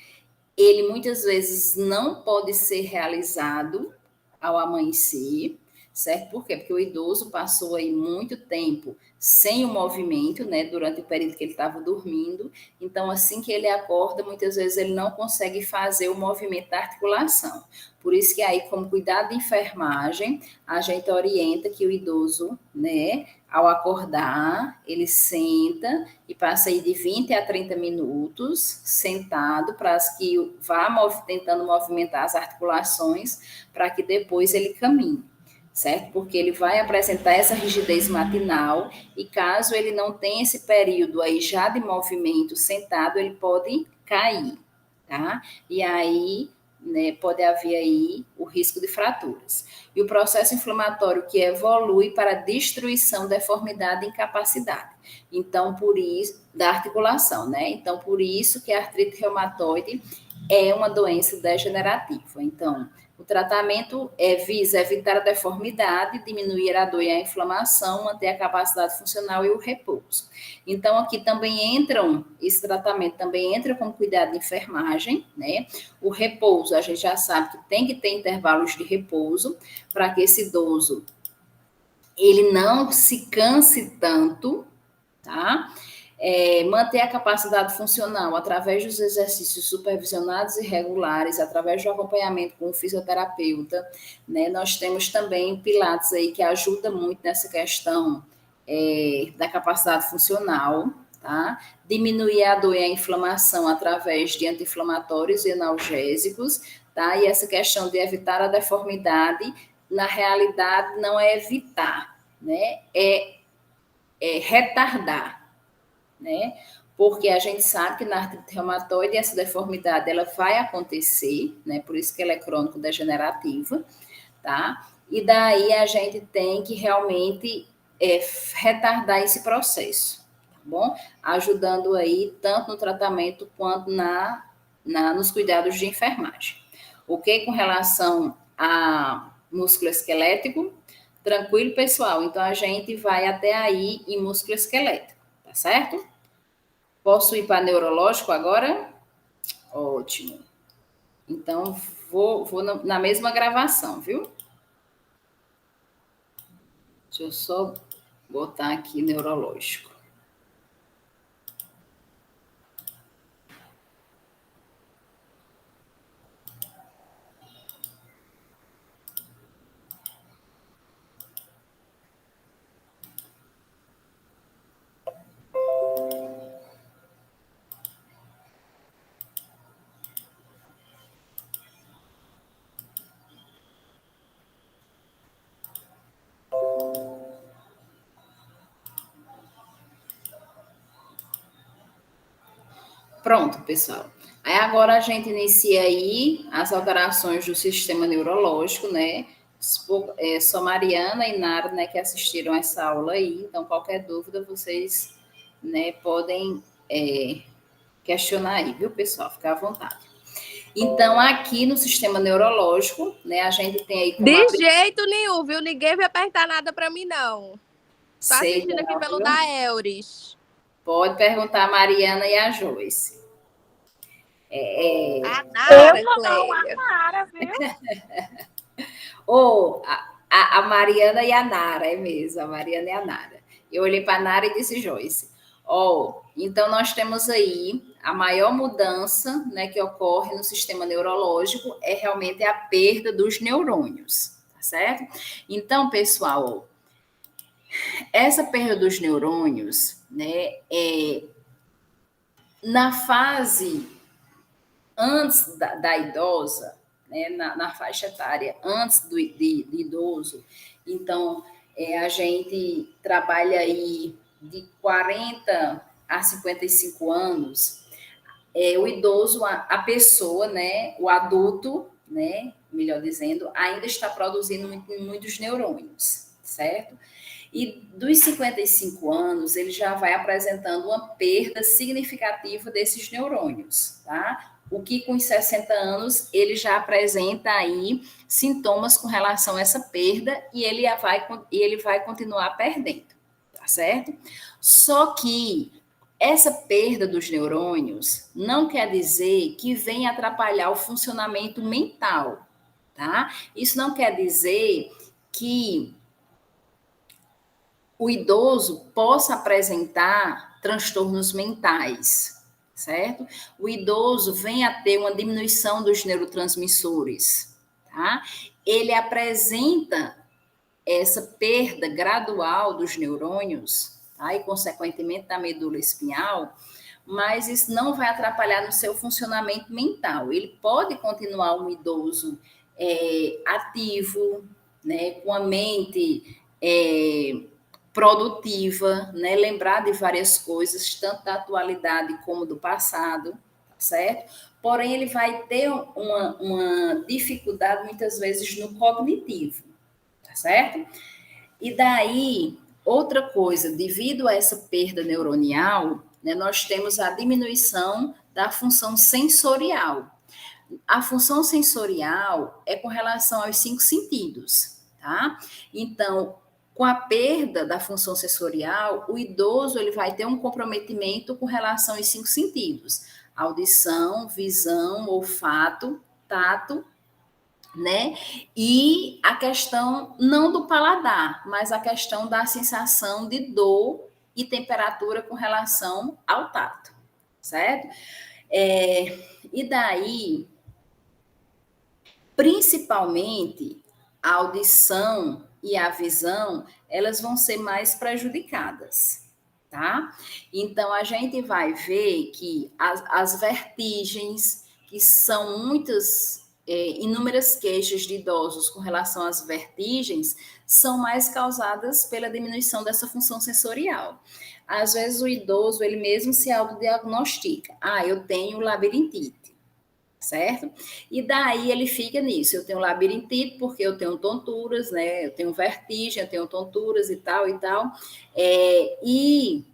ele muitas vezes não pode ser realizado ao amanhecer, certo? Por quê? Porque o idoso passou aí muito tempo sem o movimento, né, durante o período que ele estava dormindo, então assim que ele acorda, muitas vezes ele não consegue fazer o movimento da articulação. Por isso que aí, como cuidado de enfermagem, a gente orienta que o idoso, né, ao acordar, ele senta e passa aí de 20 a 30 minutos sentado para que vá tentando movimentar as articulações para que depois ele caminhe, certo? Porque ele vai apresentar essa rigidez matinal e caso ele não tenha esse período aí já de movimento sentado, ele pode cair, tá? E aí né, pode haver aí o risco de fraturas. E o processo inflamatório que evolui para destruição, deformidade e incapacidade. Então, por isso, da articulação, né? Então, por isso que a artrite reumatoide é uma doença degenerativa. Então, o tratamento visa evitar a deformidade, diminuir a dor e a inflamação, manter a capacidade funcional e o repouso. Então, aqui também esse tratamento também entra com cuidado de enfermagem, né? O repouso, a gente já sabe que tem que ter intervalos de repouso para que esse idoso ele não se canse tanto, tá? Manter a capacidade funcional através dos exercícios supervisionados e regulares, através do acompanhamento com o fisioterapeuta, né? Nós temos também o Pilates aí que ajuda muito nessa questão da capacidade funcional, tá? Diminuir a dor e a inflamação através de anti-inflamatórios e analgésicos, tá? E essa questão de evitar a deformidade, na realidade, não é evitar, né? É retardar, né? Porque a gente sabe que na artrite reumatoide essa deformidade ela vai acontecer, né? Por isso que ela é crônico-degenerativa, tá? E daí a gente tem que realmente retardar esse processo, tá bom? Ajudando aí tanto no tratamento quanto nos cuidados de enfermagem. Ok? Com relação a músculo esquelético, tranquilo, pessoal? Então a gente vai até aí em músculo esquelético, tá certo? Posso ir para neurológico agora? Ótimo. Então, vou na mesma gravação, viu? Deixa eu só botar aqui neurológico. Pronto, pessoal. Aí agora a gente inicia aí as alterações do sistema neurológico, né? Só Mariana e Nara, né, que assistiram essa aula aí. Então, qualquer dúvida, vocês, né, podem questionar aí, viu, pessoal? Fica à vontade. Então, aqui no sistema neurológico, né, a gente tem aí como de jeito nenhum, viu? Ninguém vai apertar nada para mim, não. Tô assistindo aqui pelo viu? da Euris. Pode perguntar a Mariana e a Joyce. A Nara, Clélia. A Nara, viu? Ou a Mariana e a Nara, é mesmo, a Mariana e a Nara. Eu olhei para a Nara e disse Joyce. Então nós temos aí a maior mudança, né, que ocorre no sistema neurológico é realmente a perda dos neurônios, tá certo? Então, pessoal, essa perda dos neurônios, né, na fase antes da idosa, né, na faixa etária antes de idoso, então a gente trabalha aí de 40 a 55 anos, o idoso, a pessoa, né, o adulto, né, melhor dizendo, ainda está produzindo muitos neurônios, certo? E dos 55 anos, ele já vai apresentando uma perda significativa desses neurônios, tá? O que com os 60 anos ele já apresenta aí sintomas com relação a essa perda e ele vai continuar perdendo, tá certo? Só que essa perda dos neurônios não quer dizer que venha atrapalhar o funcionamento mental, tá? Isso não quer dizer que o idoso possa apresentar transtornos mentais, certo? O idoso vem a ter uma diminuição dos neurotransmissores, tá? Ele apresenta essa perda gradual dos neurônios, tá? E consequentemente da medula espinhal, mas isso não vai atrapalhar no seu funcionamento mental. Ele pode continuar um idoso ativo, né? Com a mente produtiva, né? Lembrar de várias coisas, tanto da atualidade como do passado, tá certo? porém ele vai ter uma dificuldade muitas vezes no cognitivo, tá certo? E daí, outra coisa, devido a essa perda neuronial, né, nós temos a diminuição da função sensorial. A função sensorial é com relação aos 5 sentidos, tá? Então, com a perda da função sensorial, o idoso ele vai ter um comprometimento com relação aos 5 sentidos: audição, visão, olfato, tato, né? E a questão não do paladar, mas a questão da sensação de dor e temperatura com relação ao tato, certo? E daí, principalmente, a audição e a visão, elas vão ser mais prejudicadas, tá? Então, a gente vai ver que as vertigens, que são inúmeras queixas de idosos com relação às vertigens, são mais causadas pela diminuição dessa função sensorial. Às vezes, o idoso, ele mesmo se autodiagnostica. Eu tenho labirintite, certo? E daí ele fica nisso, eu tenho labirintite porque eu tenho tonturas, né? Eu tenho vertigem, eu tenho tonturas e tal. E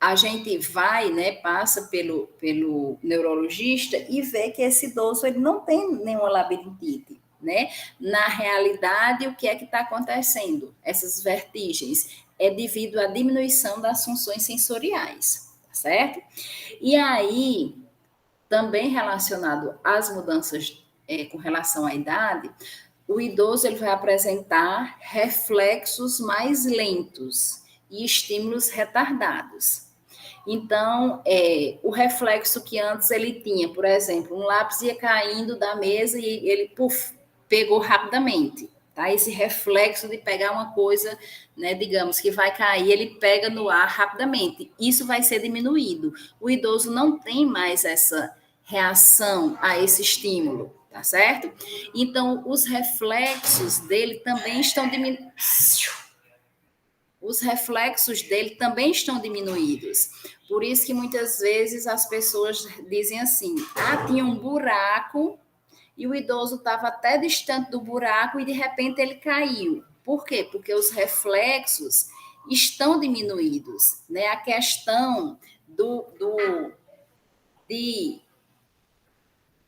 a gente vai, né, passa pelo neurologista e vê que esse idoso ele não tem nenhuma labirintite, né? Na realidade, o que é que está acontecendo? Essas vertigens é devido à diminuição das funções sensoriais, certo? E aí, também relacionado às mudanças com relação à idade, o idoso ele vai apresentar reflexos mais lentos e estímulos retardados. Então, o reflexo que antes ele tinha, por exemplo, um lápis ia caindo da mesa e ele, pegou rapidamente, tá? Esse reflexo de pegar uma coisa, né, digamos, que vai cair, ele pega no ar rapidamente. Isso vai ser diminuído. O idoso não tem mais essa reação a esse estímulo, tá certo? Então, os reflexos dele também estão diminuindo. Os reflexos dele também estão diminuídos. Por isso que muitas vezes as pessoas dizem assim: tinha um buraco e o idoso estava até distante do buraco e de repente ele caiu. Por quê? Porque os reflexos estão diminuídos, né? A questão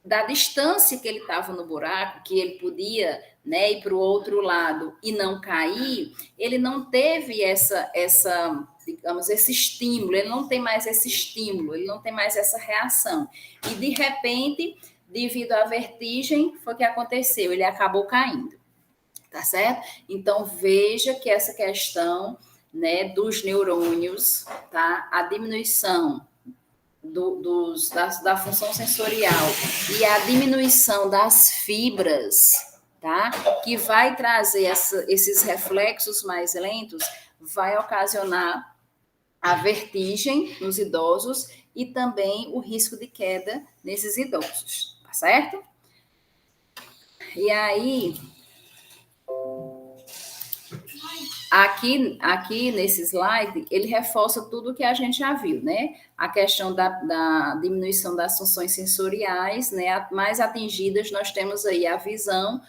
da distância que ele estava no buraco, que ele podia, né, ir para o outro lado e não cair, ele não teve digamos, esse estímulo, ele não tem mais esse estímulo, ele não tem mais essa reação. E, de repente, devido à vertigem, foi o que aconteceu, ele acabou caindo, tá certo? Então, veja que essa questão, né, dos neurônios, tá? A diminuição da função sensorial e a diminuição das fibras, tá? Que vai trazer esses reflexos mais lentos, vai ocasionar a vertigem nos idosos e também o risco de queda nesses idosos, tá certo? E aí, aqui nesse slide, ele reforça tudo o que a gente já viu, né? A questão da diminuição das funções sensoriais, né? Mais atingidas, nós temos aí a visão,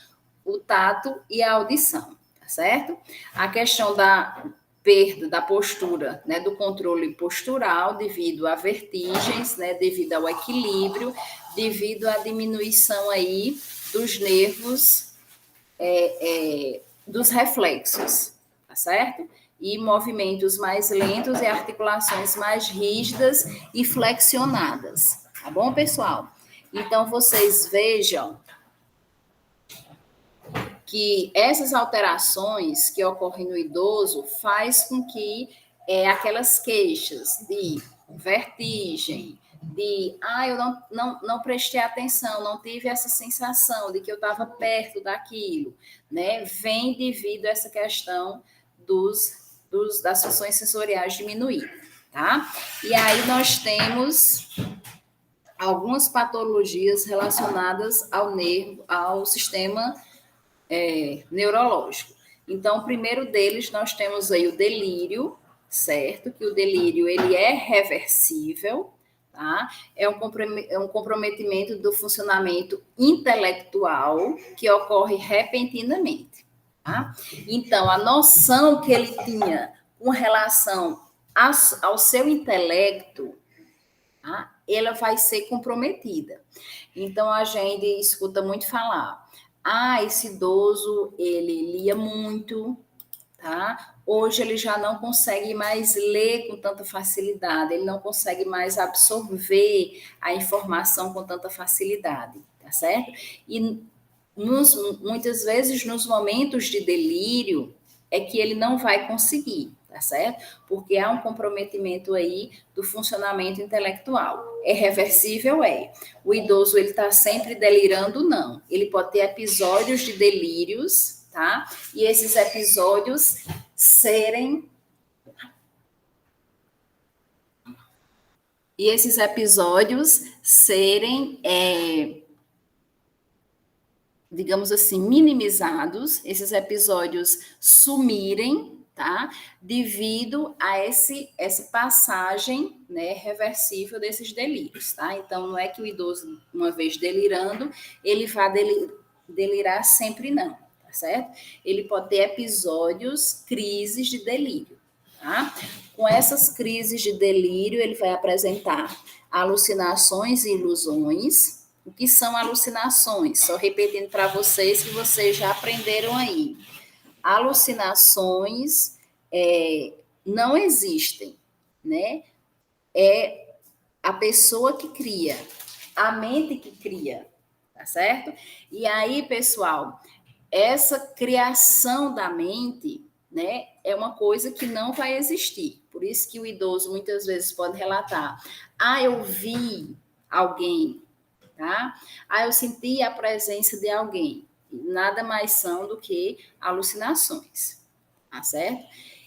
o tato e a audição, tá certo? A questão da perda da postura, né? Do controle postural devido a vertigens, né? Devido ao equilíbrio, devido à diminuição aí dos nervos, dos reflexos, tá certo? E movimentos mais lentos e articulações mais rígidas e flexionadas, tá bom, pessoal? Então, vocês vejam que essas alterações que ocorrem no idoso faz com que aquelas queixas de vertigem, eu não prestei atenção, não tive essa sensação de que eu estava perto daquilo, né? Vem devido a essa questão das funções sensoriais diminuir, tá? E aí nós temos algumas patologias relacionadas ao sistema neurológico. Então, o primeiro deles, nós temos aí o delírio, certo? Que o delírio, ele é reversível, tá? É um comprometimento do funcionamento intelectual que ocorre repentinamente, tá? Então, a noção que ele tinha com relação ao seu intelecto, tá? Ela vai ser comprometida. Então, a gente escuta muito falar, esse idoso, ele lia muito, tá? Hoje ele já não consegue mais ler com tanta facilidade, ele não consegue mais absorver a informação com tanta facilidade, tá certo? E muitas vezes nos momentos de delírio é que ele não vai conseguir, tá certo? Porque há um comprometimento aí do funcionamento intelectual. É reversível? É. O idoso, ele está sempre delirando? Não. Ele pode ter episódios de delírios, tá? E esses episódios serem digamos assim, minimizados, esses episódios sumirem, tá? Devido a essa passagem, né, reversível desses delírios, tá? Então, não é que o idoso, uma vez delirando, ele vá delirar sempre, não, tá certo? Ele pode ter episódios, crises de delírio, tá? Com essas crises de delírio, ele vai apresentar alucinações e ilusões. O que são alucinações? Só repetindo para vocês que vocês já aprenderam aí. Alucinações não existem, né? É a pessoa que cria, a mente que cria, tá certo? E aí, pessoal, essa criação da mente, né, é uma coisa que não vai existir. Por isso que o idoso muitas vezes pode relatar: eu vi alguém, tá? Eu senti a presença de alguém. Nada mais são do que alucinações, tá certo?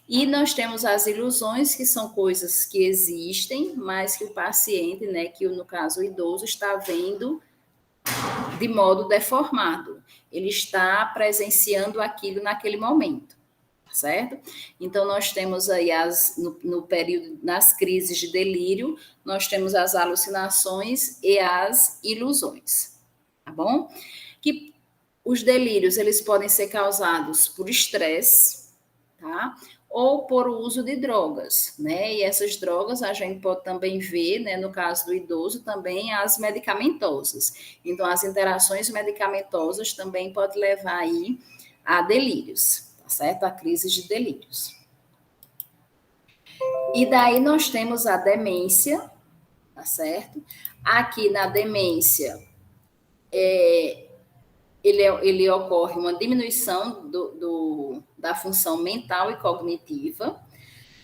E nós temos as ilusões, que são coisas que existem, mas que o paciente, né, que no caso o idoso, está vendo de modo deformado. Ele está presenciando aquilo naquele momento, certo? Então, nós temos aí, no período, nas crises de delírio, nós temos as alucinações e as ilusões, tá bom? Que os delírios, eles podem ser causados por estresse, tá? Ou por uso de drogas, né? E essas drogas a gente pode também ver, né, no caso do idoso, também as medicamentosas. Então, as interações medicamentosas também podem levar aí a delírios, tá certo? A crise de delírios. E daí nós temos a demência, tá certo? Aqui na demência, ele ocorre uma diminuição da função mental e cognitiva,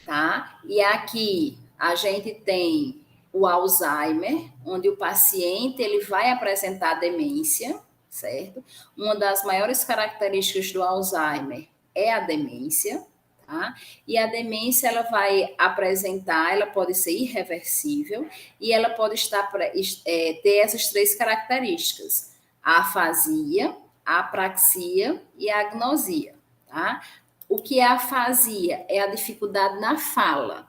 tá? E aqui a gente tem o Alzheimer, onde o paciente ele vai apresentar demência, certo? Uma das maiores características do Alzheimer é a demência, tá? E a demência ela vai apresentar, ela pode ser irreversível e ela pode ter essas três características: a afasia, a apraxia e a agnosia, tá? O que é a afasia? É a dificuldade na fala,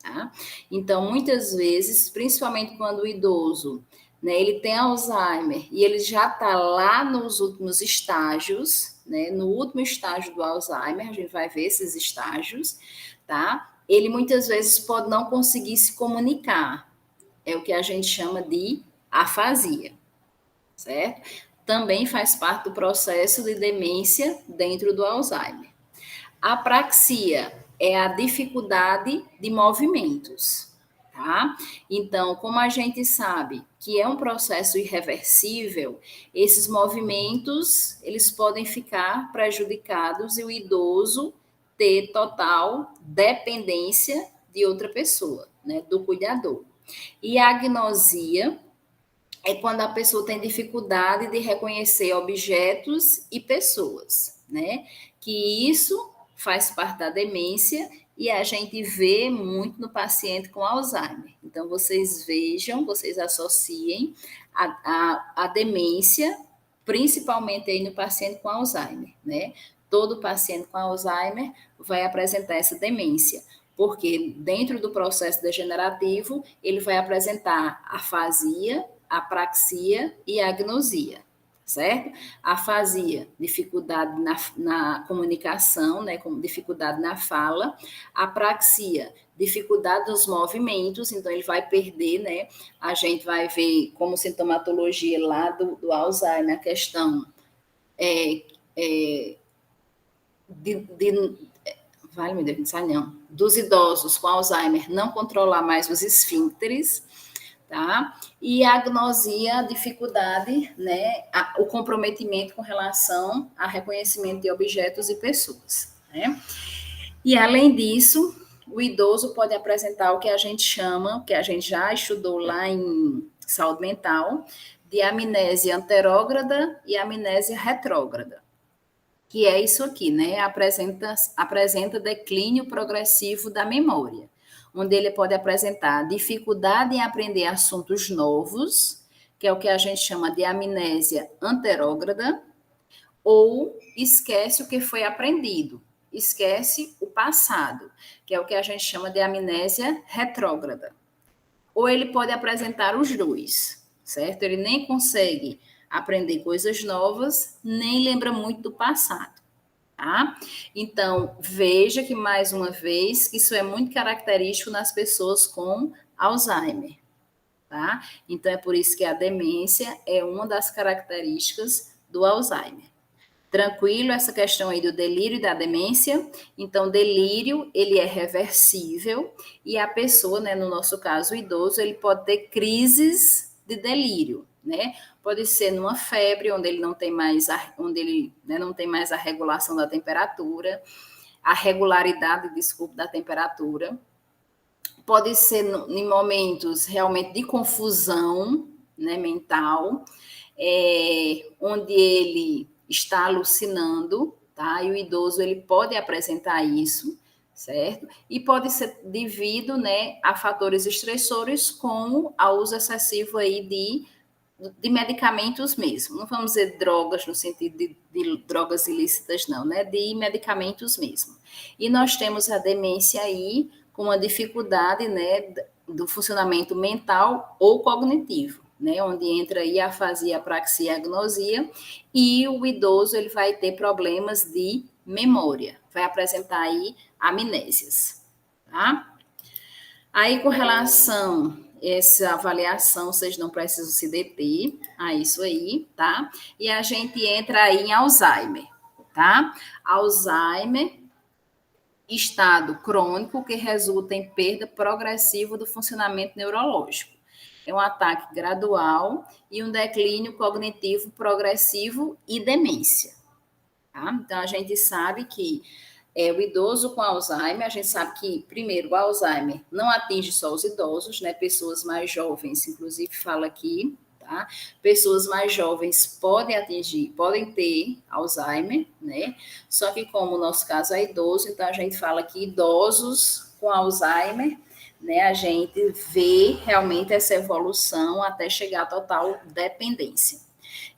tá? Então, muitas vezes, principalmente quando o idoso, né, ele tem Alzheimer e ele já está lá nos últimos estágios, né, no último estágio do Alzheimer, a gente vai ver esses estágios, tá? Ele muitas vezes pode não conseguir se comunicar, é o que a gente chama de afasia, certo? Também faz parte do processo de demência dentro do Alzheimer. A apraxia é a dificuldade de movimentos, tá? Então, como a gente sabe que é um processo irreversível, esses movimentos, eles podem ficar prejudicados e o idoso ter total dependência de outra pessoa, né, do cuidador. E a agnosia é quando a pessoa tem dificuldade de reconhecer objetos e pessoas, né? Que isso faz parte da demência e a gente vê muito no paciente com Alzheimer. Então, vocês vejam, vocês associem a demência, principalmente aí no paciente com Alzheimer, né? Todo paciente com Alzheimer vai apresentar essa demência. Porque dentro do processo degenerativo, ele vai apresentar afasia, apraxia e agnosia, certo? Afasia, dificuldade na comunicação, né, como dificuldade na fala. Apraxia, dificuldade nos movimentos, então ele vai perder, né? A gente vai ver como sintomatologia lá do Alzheimer, a questão vale, meu Deus, não sai não, dos idosos com Alzheimer não controlar mais os esfíncteres, tá? E a agnosia, a dificuldade, né, o comprometimento com relação a reconhecimento de objetos e pessoas, né? E além disso, o idoso pode apresentar o que a gente chama, que a gente já estudou lá em saúde mental, de amnésia anterógrada e amnésia retrógrada, que é isso aqui, né? Apresenta declínio progressivo da memória, onde ele pode apresentar dificuldade em aprender assuntos novos, que é o que a gente chama de amnésia anterógrada, ou esquece o que foi aprendido, esquece o passado, que é o que a gente chama de amnésia retrógrada. Ou ele pode apresentar os dois, certo? Ele nem consegue aprender coisas novas, nem lembra muito do passado, tá? Então, veja que, mais uma vez, que isso é muito característico nas pessoas com Alzheimer, tá? Então, é por isso que a demência é uma das características do Alzheimer. Tranquilo essa questão aí do delírio e da demência? Então, delírio, ele é reversível e a pessoa, né, no nosso caso, o idoso, ele pode ter crises de delírio, né? Pode ser numa febre, onde ele não tem mais não tem mais a regulação da temperatura, a regularidade, desculpa, da temperatura. Pode ser em momentos realmente de confusão, né, mental, onde ele está alucinando, tá? E o idoso, ele pode apresentar isso, certo? E pode ser devido, né, a fatores estressores, como ao uso excessivo aí de medicamentos mesmo. Não vamos dizer drogas no sentido de drogas ilícitas, não, né? De medicamentos mesmo. E nós temos a demência aí com uma dificuldade, né, do funcionamento mental ou cognitivo, né? Onde entra aí a afasia, apraxia e agnosia, e o idoso ele vai ter problemas de memória, vai apresentar aí amnésias, tá? Aí, com relação a essa avaliação, vocês não precisam se deter a isso aí, tá? E a gente entra aí em Alzheimer, tá? Alzheimer, estado crônico que resulta em perda progressiva do funcionamento neurológico. É um ataque gradual e um declínio cognitivo progressivo e demência, tá? Então, a gente sabe que o idoso com Alzheimer, a gente sabe que, primeiro, o Alzheimer não atinge só os idosos, né? Pessoas mais jovens, inclusive fala aqui, tá? Pessoas mais jovens podem ter Alzheimer, né? Só que como o nosso caso é idoso, então a gente fala que idosos com Alzheimer, né? A gente vê realmente essa evolução até chegar à total dependência.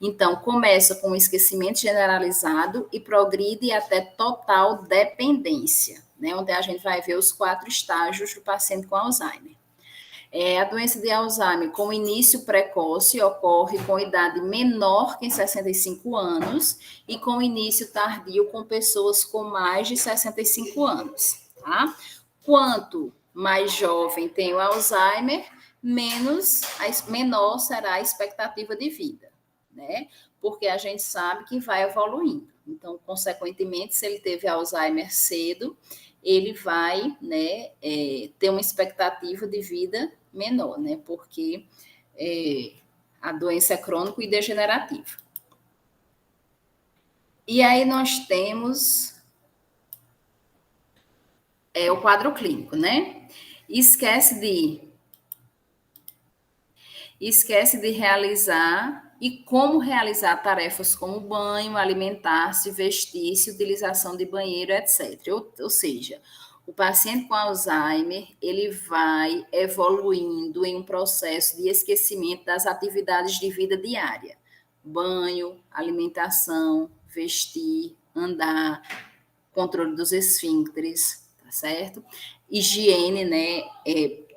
Então, começa com o esquecimento generalizado e progride até total dependência, né? Onde a gente vai ver os 4 estágios do paciente com Alzheimer. A doença de Alzheimer, com início precoce, ocorre com idade menor que 65 anos e com início tardio com pessoas com mais de 65 anos, tá? Quanto mais jovem tem o Alzheimer, menor será a expectativa de vida, né? Porque a gente sabe que vai evoluindo. Então, consequentemente, se ele teve Alzheimer cedo, ele vai, né, ter uma expectativa de vida menor, né? Porque a doença é crônica e degenerativa. E aí nós temos o quadro clínico, né? Esquece de realizar e como realizar tarefas como banho, alimentar-se, vestir-se, utilização de banheiro, etc. Ou seja, o paciente com Alzheimer, ele vai evoluindo em um processo de esquecimento das atividades de vida diária. Banho, alimentação, vestir, andar, controle dos esfíncteres, tá certo? higiene, né,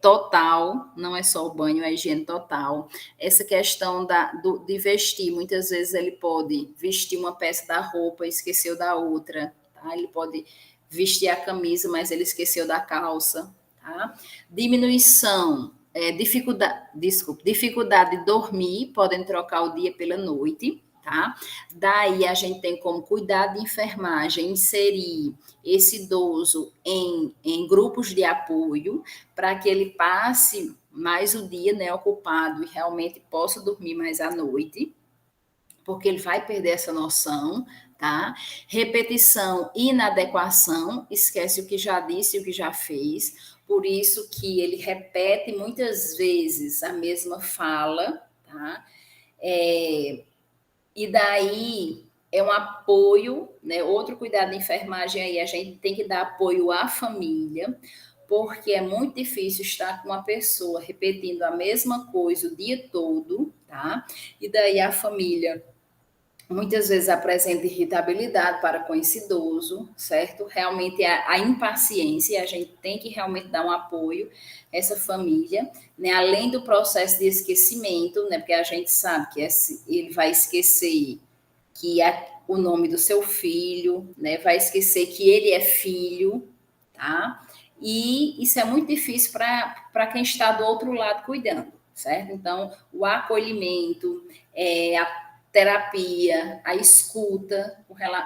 total, não é só o banho, é a higiene total. Essa questão de vestir, muitas vezes ele pode vestir uma peça da roupa e esqueceu da outra, tá? Ele pode vestir a camisa, mas ele esqueceu da calça, tá? Diminuição, dificuldade de dormir, podem trocar o dia pela noite, tá? Daí a gente tem como cuidar de enfermagem, inserir esse idoso em grupos de apoio, para que ele passe mais o dia, né, ocupado e realmente possa dormir mais à noite, porque ele vai perder essa noção, tá? Repetição e inadequação, esquece o que já disse e o que já fez, por isso que ele repete muitas vezes a mesma fala, tá? E daí é um apoio, né? Outro cuidado de enfermagem aí, a gente tem que dar apoio à família, porque é muito difícil estar com uma pessoa repetindo a mesma coisa o dia todo, tá? E daí a família muitas vezes apresenta irritabilidade para com esse idoso, certo? Realmente a impaciência, a gente tem que realmente dar um apoio a essa família, né? Além do processo de esquecimento, né? Porque a gente sabe que ele vai esquecer que o nome do seu filho, né? Vai esquecer que ele é filho, tá? E isso é muito difícil para quem está do outro lado cuidando, certo? Então, o acolhimento, a terapia, a escuta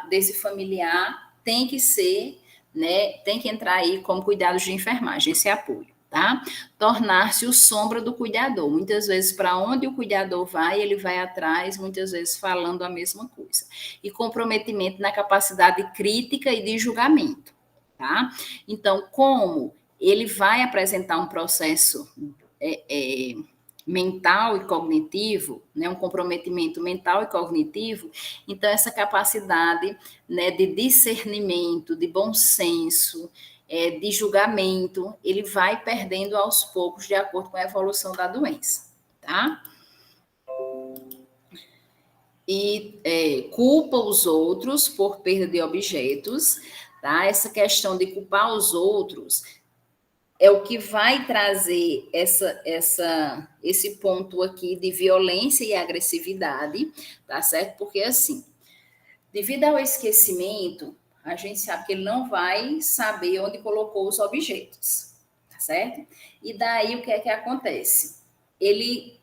desse familiar tem que ser, né? Tem que entrar aí como cuidados de enfermagem, esse apoio, tá? Tornar-se o sombra do cuidador. Muitas vezes, para onde o cuidador vai, ele vai atrás, muitas vezes falando a mesma coisa. E comprometimento na capacidade crítica e de julgamento, tá? Então, como ele vai apresentar um processo mental e cognitivo, né, um comprometimento mental e cognitivo, então essa capacidade, né, de discernimento, de bom senso, de julgamento, ele vai perdendo aos poucos de acordo com a evolução da doença, tá? E culpa os outros por perda de objetos, tá? Essa questão de culpar os outros é o que vai trazer esse ponto aqui de violência e agressividade, tá certo? Porque, assim, devido ao esquecimento, a gente sabe que ele não vai saber onde colocou os objetos, tá certo? E daí, o que é que acontece? Ele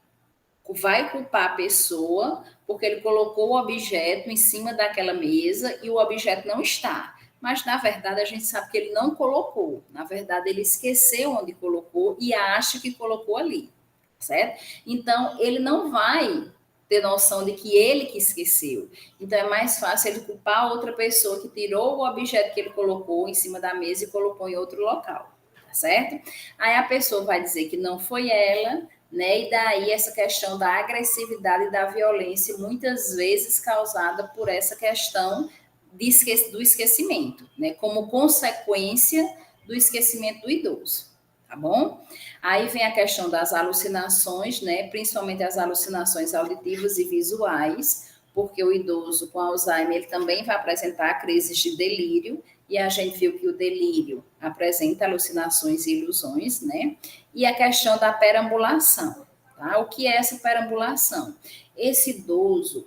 vai culpar a pessoa porque ele colocou o objeto em cima daquela mesa e o objeto não está. Mas, na verdade, a gente sabe que ele não colocou. Na verdade, ele esqueceu onde colocou e acha que colocou ali, certo? Então, ele não vai ter noção de que ele que esqueceu. Então, é mais fácil ele culpar outra pessoa que tirou o objeto que ele colocou em cima da mesa e colocou em outro local, tá certo? Aí a pessoa vai dizer que não foi ela, né? E daí essa questão da agressividade e da violência, muitas vezes causada por essa questão do esquecimento, né? Como consequência do esquecimento do idoso, tá bom? Aí vem a questão das alucinações, né? Principalmente as alucinações auditivas e visuais, porque o idoso com Alzheimer ele também vai apresentar crises de delírio, e a gente viu que o delírio apresenta alucinações e ilusões, né? E a questão da perambulação, tá? O que é essa perambulação? Esse idoso,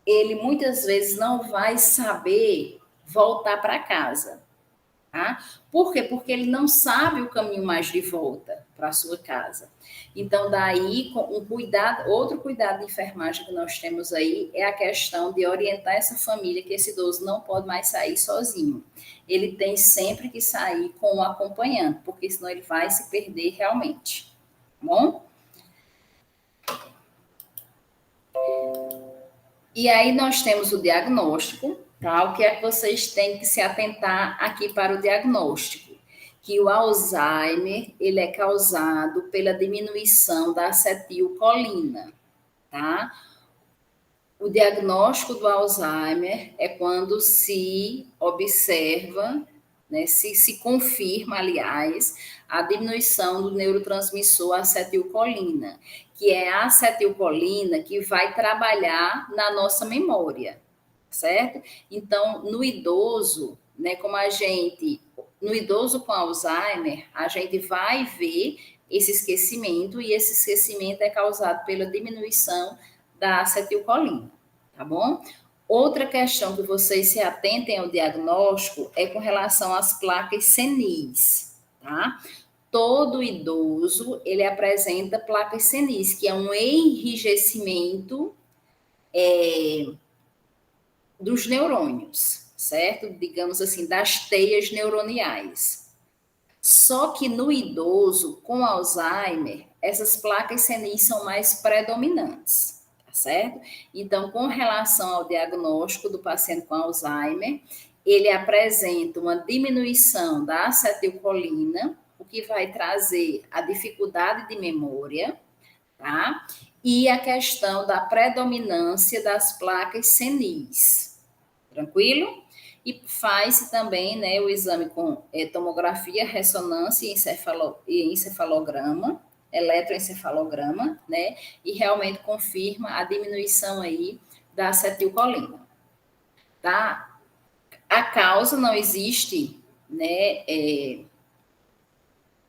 ele muitas vezes não vai saber voltar para casa, tá? Por quê? Porque ele não sabe o caminho mais de volta para a sua casa. Então, daí, outro cuidado de enfermagem que nós temos aí é a questão de orientar essa família que esse idoso não pode mais sair sozinho. Ele tem sempre que sair com um acompanhante, porque senão ele vai se perder realmente, tá bom? E aí nós temos o diagnóstico, tá? O que é que vocês têm que se atentar aqui para o diagnóstico? Que o Alzheimer, ele é causado pela diminuição da acetilcolina, tá? O diagnóstico do Alzheimer é quando se observa, né, se confirma, aliás, a diminuição do neurotransmissor acetilcolina, que é a acetilcolina que vai trabalhar na nossa memória, certo? Então, no idoso, né, como a gente no idoso com Alzheimer, a gente vai ver esse esquecimento, e esse esquecimento é causado pela diminuição da acetilcolina, tá bom? Outra questão que vocês se atentem ao diagnóstico é com relação às placas senis, tá? Todo idoso, ele apresenta placas senis, que é um enrijecimento dos neurônios, certo? Digamos assim, das teias neuroniais. Só que no idoso com Alzheimer, essas placas senis são mais predominantes, tá certo? Então, com relação ao diagnóstico do paciente com Alzheimer, ele apresenta uma diminuição da acetilcolina, o que vai trazer a dificuldade de memória, tá? E a questão da predominância das placas senis. Tranquilo? E faz também, né, o exame com tomografia, ressonância e encefalograma, eletroencefalograma, né, e realmente confirma a diminuição aí da acetilcolina, tá? A causa não existe, né,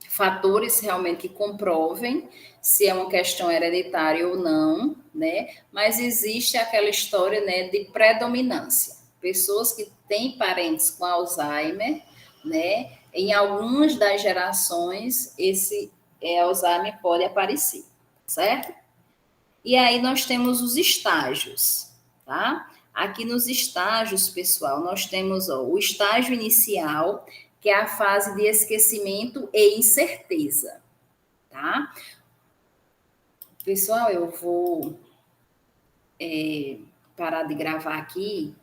fatores realmente que comprovem se é uma questão hereditária ou não, né, mas existe aquela história, né, de predominância. Pessoas que têm parentes com Alzheimer, né, em algumas das gerações, esse Alzheimer pode aparecer, certo? E aí nós temos os estágios, tá? Aqui nos estágios, pessoal, nós temos o estágio inicial, que é a fase de esquecimento e incerteza, tá? Pessoal, eu vou parar de gravar aqui,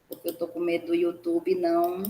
porque eu tô com medo do YouTube não